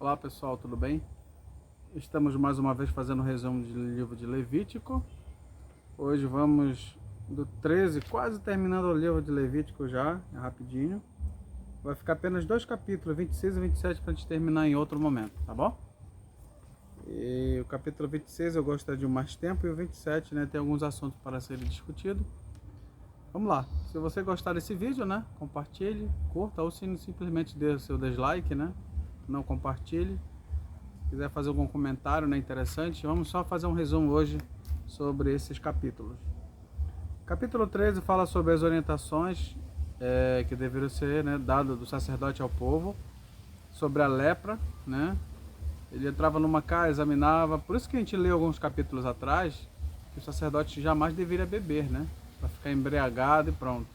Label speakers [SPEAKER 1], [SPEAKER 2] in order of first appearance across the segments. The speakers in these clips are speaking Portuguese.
[SPEAKER 1] Olá pessoal, tudo bem? Estamos mais uma vez fazendo um resumo do livro de Levítico. Hoje vamos do 13, quase terminando o livro de Levítico já, rapidinho. Vai ficar apenas dois capítulos, 26 e 27, para a gente terminar em outro momento, tá bom? E o capítulo 26 eu gostaria de mais tempo, e o 27, né, tem alguns assuntos para serem discutidos. Vamos lá, se você gostar desse vídeo, né, compartilhe, curta, ou se simplesmente dê o seu dislike, né, não compartilhe. Se quiser fazer algum comentário, né, interessante, vamos só fazer um resumo hoje sobre esses capítulos. Capítulo 13 fala sobre as orientações que deveriam ser, né, dadas do sacerdote ao povo, sobre a lepra, né? Ele entrava numa casa, examinava, por isso que a gente leu alguns capítulos atrás, que o sacerdote jamais deveria beber, né? Para ficar embriagado e pronto.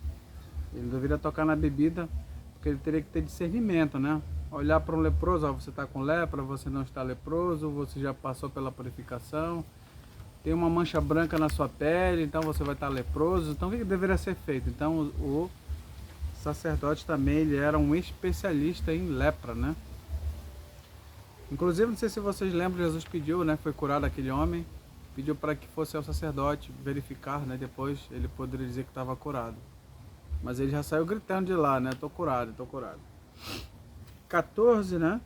[SPEAKER 1] Ele não deveria tocar na bebida, porque ele teria que ter discernimento, né? Olhar para um leproso, ó, você está com lepra, você não está leproso, você já passou pela purificação, tem uma mancha branca na sua pele, então você vai estar leproso. Então o que deveria ser feito? Então o sacerdote também, ele era um especialista em lepra, né? Inclusive, não sei se vocês lembram, Jesus pediu, né? Foi curado aquele homem, pediu para que fosse ao sacerdote verificar, né? Depois ele poderia dizer que estava curado. Mas ele já saiu gritando de lá, né? Tô curado, tô curado. 14, né?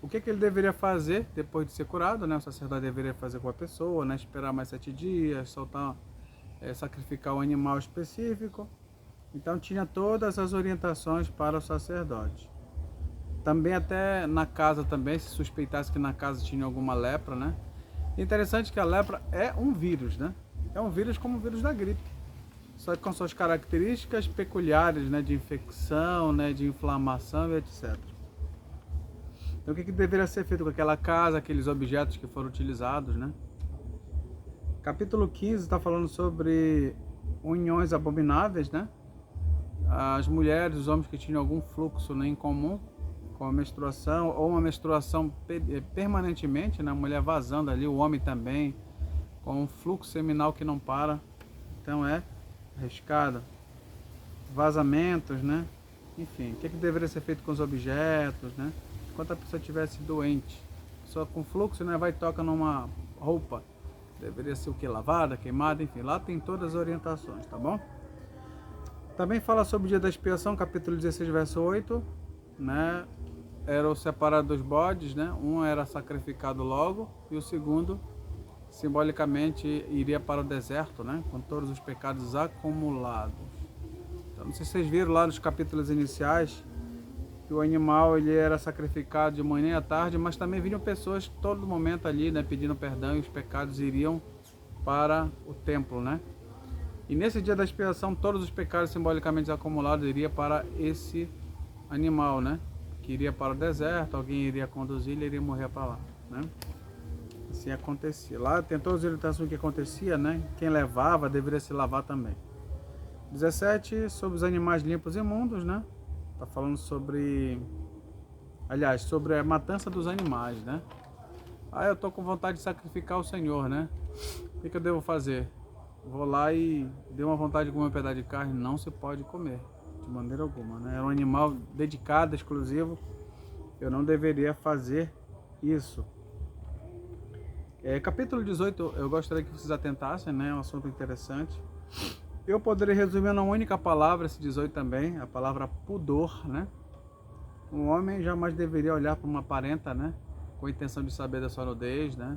[SPEAKER 1] O que ele deveria fazer depois de ser curado, né? O sacerdote deveria fazer com a pessoa, né? Esperar mais 7 dias, soltar, sacrificar um animal específico. Então tinha todas as orientações para o sacerdote. Também até na casa também, se suspeitasse que na casa tinha alguma lepra, né? Interessante que a lepra é um vírus, né? É um vírus como o vírus da gripe. Só que com suas características peculiares, né? De infecção, né? De inflamação e etc. Então o que deveria ser feito com aquela casa, aqueles objetos que foram utilizados, né? Capítulo 15 está falando sobre uniões abomináveis, né? As mulheres, os homens que tinham algum fluxo, né, em comum, com a menstruação, ou uma menstruação permanentemente, né? A mulher vazando ali, o homem também, com um fluxo seminal que não para. Então é arriscado. Vazamentos, né? Enfim, o que deveria ser feito com os objetos, né? Enquanto a pessoa estivesse doente, só com fluxo, né, vai e toca numa roupa, deveria ser o que? Lavada, queimada, enfim, lá tem todas as orientações, tá bom? Também fala sobre o dia da expiação, capítulo 16, verso 8, né? Era o separado dos bodes, né? Um era sacrificado logo e o segundo, simbolicamente, iria para o deserto, né? Com todos os pecados acumulados. Então, não sei se vocês viram lá nos capítulos iniciais, que o animal ele era sacrificado de manhã à tarde, mas também vinham pessoas todo momento ali, né, pedindo perdão, e os pecados iriam para o templo, né? E nesse dia da expiação, todos os pecados simbolicamente acumulados iriam para esse animal, né? Que iria para o deserto, alguém iria conduzir, ele iria morrer para lá, né? Assim acontecia. Lá tem todas as orientações que acontecia, né? Quem levava deveria se lavar também. 17, sobre os animais limpos e imundos, né? Tá falando sobre, aliás, sobre a matança dos animais, né? Ah, eu tô com vontade de sacrificar o Senhor, né? O que eu devo fazer? Vou lá e deu uma vontade de comer um pedaço de carne, não se pode comer, de maneira alguma, né? Era um animal dedicado, exclusivo, eu não deveria fazer isso. Capítulo 18, eu gostaria que vocês atentassem, né? É um assunto interessante. Eu poderia resumir numa única palavra esse 18 também, a palavra pudor, né? Um homem jamais deveria olhar para uma parenta, né? Com a intenção de saber da sua nudez, né?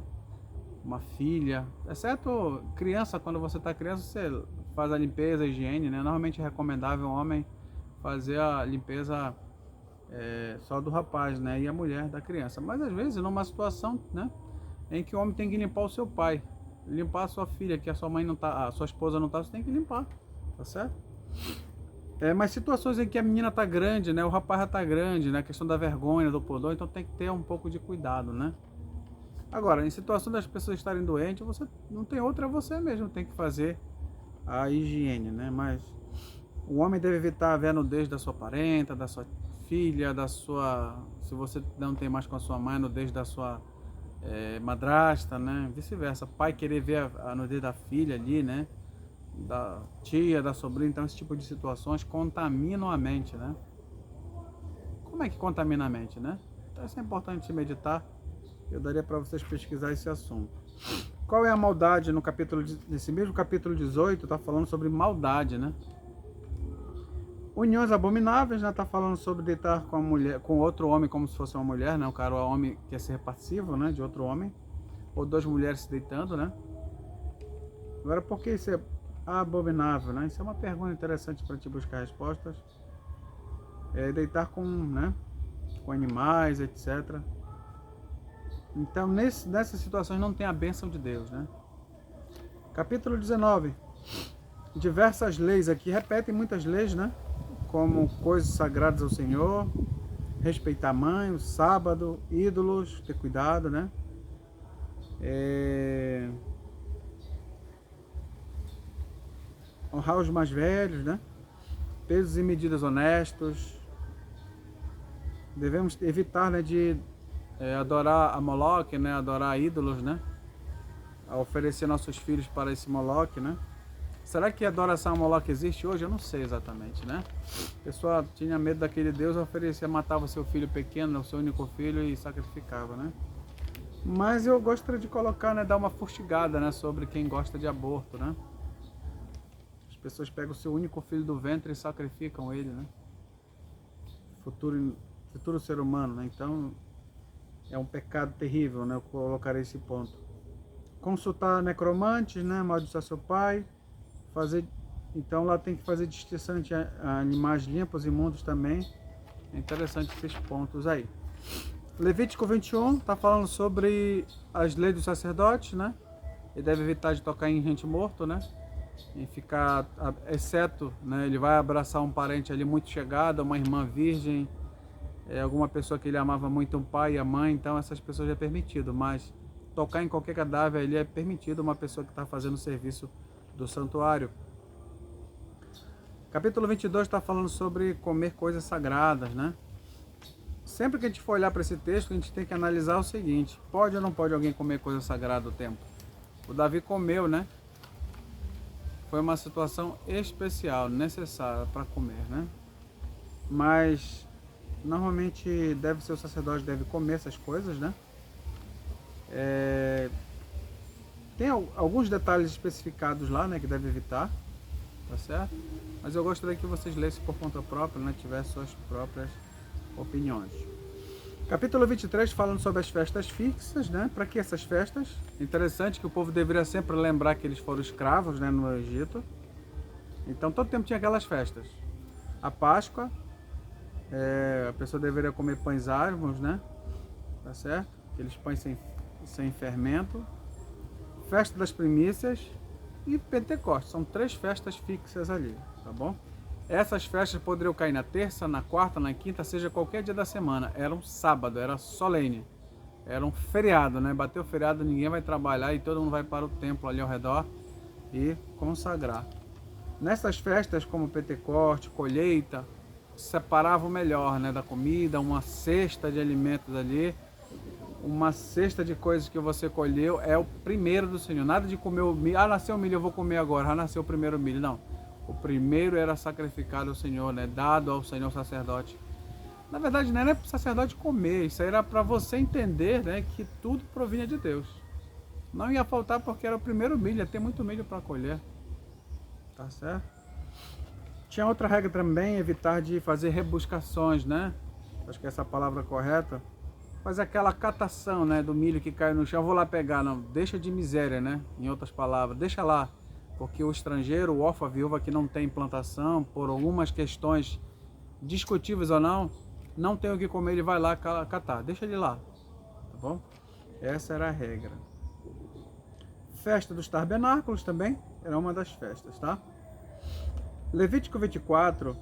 [SPEAKER 1] Uma filha, exceto criança, quando você está criança, você faz a limpeza, a higiene, né? Normalmente é recomendável o homem fazer a limpeza só do rapaz, né? E a mulher da criança. Mas às vezes, numa situação, né? Em que o homem tem que limpar o seu pai, limpar a sua filha, que a sua mãe não tá, a sua esposa não tá, você tem que limpar, tá certo? Mas situações em que a menina tá grande, né? O rapaz já tá grande, né? A questão da vergonha, do pudor, então tem que ter um pouco de cuidado, né? Agora, em situação das pessoas estarem doentes, você não tem outra, é você mesmo tem que fazer a higiene, né? Mas o homem deve evitar ver a nudez da sua parenta, da sua filha, da sua, se você não tem mais com a sua mãe, a nudez da sua madrasta, né? Vice-versa, pai querer ver a nudez da filha ali, né? Da tia, da sobrinha, então esse tipo de situações contaminam a mente, né? Como é que contamina a mente, né? Então isso é importante meditar. Eu daria para vocês pesquisar esse assunto. Qual é a maldade no capítulo, nesse mesmo capítulo 18, está falando sobre maldade, né? Uniões abomináveis, né? Está falando sobre deitar com a mulher, com outro homem como se fosse uma mulher, né? O cara, o homem quer ser passivo, né? De outro homem. Ou duas mulheres se deitando, né? Agora, por que isso é abominável, né? Isso é uma pergunta interessante para te buscar respostas. É deitar com, né? Com animais, etc. Então, nessas situações não tem a bênção de Deus, né? Capítulo 19. Diversas leis aqui, repetem muitas leis, né? Como coisas sagradas ao Senhor, respeitar a mãe, o sábado, ídolos, ter cuidado, né? Honrar os mais velhos, né? Pesos e medidas honestos. Devemos evitar, né, de adorar a Moloque, né? Adorar ídolos, né? A oferecer nossos filhos para esse Moloque, né? Será que a adoração a Moloque existe hoje? Eu não sei exatamente, né? A pessoa tinha medo daquele Deus, oferecia, matava seu filho pequeno, o seu único filho e sacrificava, né? Mas eu gostaria de colocar, né, dar uma fustigada, né, sobre quem gosta de aborto, né? As pessoas pegam o seu único filho do ventre e sacrificam ele, né? Futuro ser humano, né? Então é um pecado terrível, né? Eu colocarei esse ponto. Consultar necromantes, né? Amaldiçoar seu pai. Então lá tem que fazer distinção entre animais limpos e imundos também. É interessante esses pontos aí. Levítico 21 está falando sobre as leis dos sacerdotes, né? Ele deve evitar de tocar em gente morto, né? E ficar, exceto, né? Ele vai abraçar um parente ali muito chegado, uma irmã virgem, alguma pessoa que ele amava muito, um pai e a mãe. Então essas pessoas é permitido, mas tocar em qualquer cadáver ali é permitido, uma pessoa que está fazendo o serviço do santuário. Capítulo 22 está falando sobre comer coisas sagradas, né? Sempre que a gente for olhar para esse texto, a gente tem que analisar o seguinte: pode ou não pode alguém comer coisa sagrada do templo? O Davi comeu, né? Foi uma situação especial, necessária para comer, né? Mas normalmente deve ser o sacerdote, deve comer essas coisas, né? Tem alguns detalhes especificados lá, né, que deve evitar, tá certo? Mas eu gostaria que vocês lessem por conta própria, né, tivessem suas próprias opiniões. Capítulo 23 falando sobre as festas fixas, né? Para que essas festas? Interessante que o povo deveria sempre lembrar que eles foram escravos, né, no Egito. Então todo tempo tinha aquelas festas. A Páscoa, a pessoa deveria comer pães árvores, né? Tá certo? Aqueles pães sem fermento. Festa das primícias e Pentecostes. São 3 festas fixas ali, tá bom? Essas festas poderiam cair na terça, na quarta, na quinta, seja qualquer dia da semana. Era um sábado, era solene. Era um feriado, né? Bateu o feriado, ninguém vai trabalhar e todo mundo vai para o templo ali ao redor e consagrar. Nessas festas, como Pentecoste, colheita, separavam melhor, né, da comida, uma cesta de alimentos ali. Uma cesta de coisas que você colheu é o primeiro do Senhor. Nada de comer o milho. Ah, nasceu o milho, eu vou comer agora. Ah, nasceu o primeiro milho. Não. O primeiro era sacrificado ao Senhor, né? Dado ao Senhor sacerdote. Na verdade, não era para o sacerdote comer. Isso aí era para você entender, né, que tudo provinha de Deus. Não ia faltar porque era o primeiro milho. Ia ter muito milho para colher. Tá certo? Tinha outra regra também, evitar de fazer rebuscações, né? Acho que essa palavra é correta. Faz aquela catação, né, do milho que cai no chão, vou lá pegar, não, deixa de miséria, né, em outras palavras, deixa lá, porque o estrangeiro, o órfão, a viúva que não tem plantação, por algumas questões discutíveis ou não tem o que comer, ele vai lá catar, deixa ele lá, tá bom? Essa era a regra. Festa dos tabernáculos também, era uma das festas, tá? Levítico 24,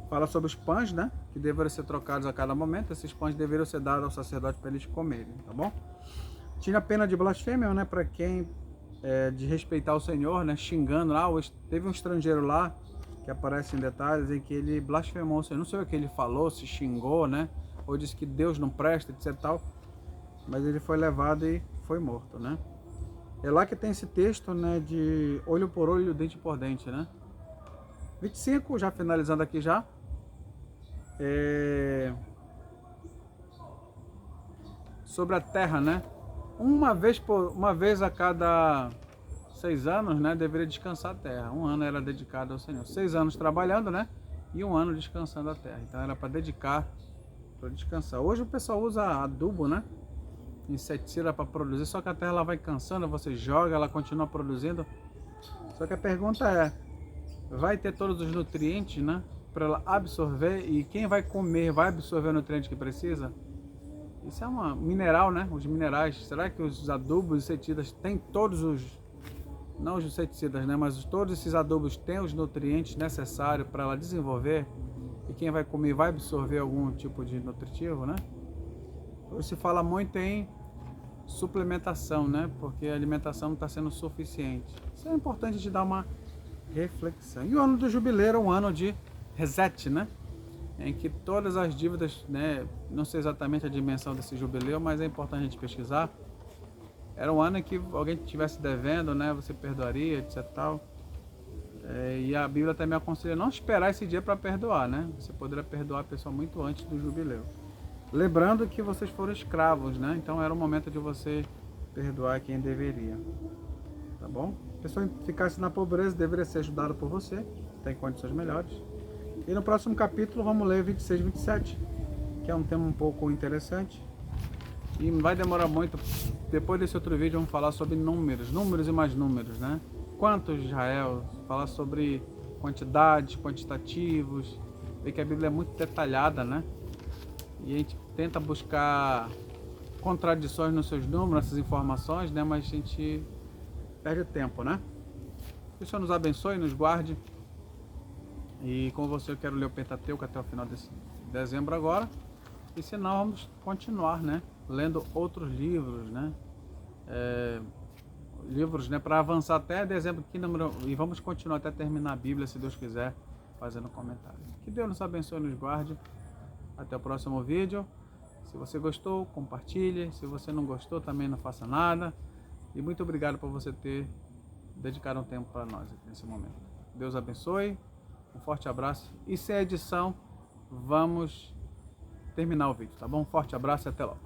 [SPEAKER 1] fala sobre os pães, né? Que deveriam ser trocados a cada momento. Esses pães deveriam ser dados ao sacerdote para eles comerem, tá bom? Tinha pena de blasfêmia, né? Para quem de respeitar o Senhor, né? Xingando lá. Teve um estrangeiro lá que aparece em detalhes em que ele blasfemou o Senhor. Não sei o que ele falou, se xingou, né? Ou disse que Deus não presta, etc. Tal. Mas ele foi levado e foi morto, né? É lá que tem esse texto, né? De olho por olho, dente por dente, né? 25, já finalizando aqui já. sobre a terra, né? Uma vez a cada 6 anos, né, deveria descansar a terra. Um ano era dedicado ao Senhor. 6 anos trabalhando, né? E um ano descansando a terra. Então era para dedicar, para descansar. Hoje o pessoal usa adubo, né? Inseticida para produzir, só que a terra ela vai cansando, você joga, ela continua produzindo. Só que a pergunta é, vai ter todos os nutrientes, né? Para ela absorver, e quem vai comer vai absorver o nutriente que precisa? Isso é uma mineral, né? Os minerais. Será que os adubos inseticidas têm todos os, não os inseticidas, né? Mas todos esses adubos têm os nutrientes necessários para ela desenvolver? E quem vai comer vai absorver algum tipo de nutritivo, né? Hoje se fala muito em suplementação, né? Porque a alimentação não está sendo suficiente. Isso é importante de dar uma reflexão. E o ano do jubileu é um ano de reset, né? Em que todas as dívidas, né? Não sei exatamente a dimensão desse jubileu, mas é importante a gente pesquisar. Era um ano em que alguém estivesse devendo, né? Você perdoaria, etc. Tal. E a Bíblia também aconselha não esperar esse dia para perdoar, né? Você poderia perdoar a pessoa muito antes do jubileu. Lembrando que vocês foram escravos, né? Então era o momento de você perdoar quem deveria. Tá bom? A pessoa que ficasse na pobreza deveria ser ajudada por você, tem condições melhores. E no próximo capítulo vamos ler 26 e 27, que é um tema um pouco interessante. E não vai demorar muito. Depois desse outro vídeo vamos falar sobre números e mais números, né? Quantos de Israel, falar sobre quantidades, quantitativos. Ver que a Bíblia é muito detalhada, né? E a gente tenta buscar contradições nos seus números, nessas informações, né? Mas a gente perde tempo, né? Que o Senhor nos abençoe, nos guarde. E com você eu quero ler o Pentateuco até o final desse dezembro agora. E se não, vamos continuar, né? Lendo outros livros, né? Livros, né? Para avançar até dezembro, e vamos continuar até terminar a Bíblia, se Deus quiser, fazendo comentário. Que Deus nos abençoe e nos guarde. Até o próximo vídeo. Se você gostou, compartilhe. Se você não gostou, também não faça nada. E muito obrigado por você ter dedicado um tempo para nós aqui nesse momento. Deus abençoe. Um forte abraço. E sem edição, vamos terminar o vídeo, tá bom? Um forte abraço e até logo.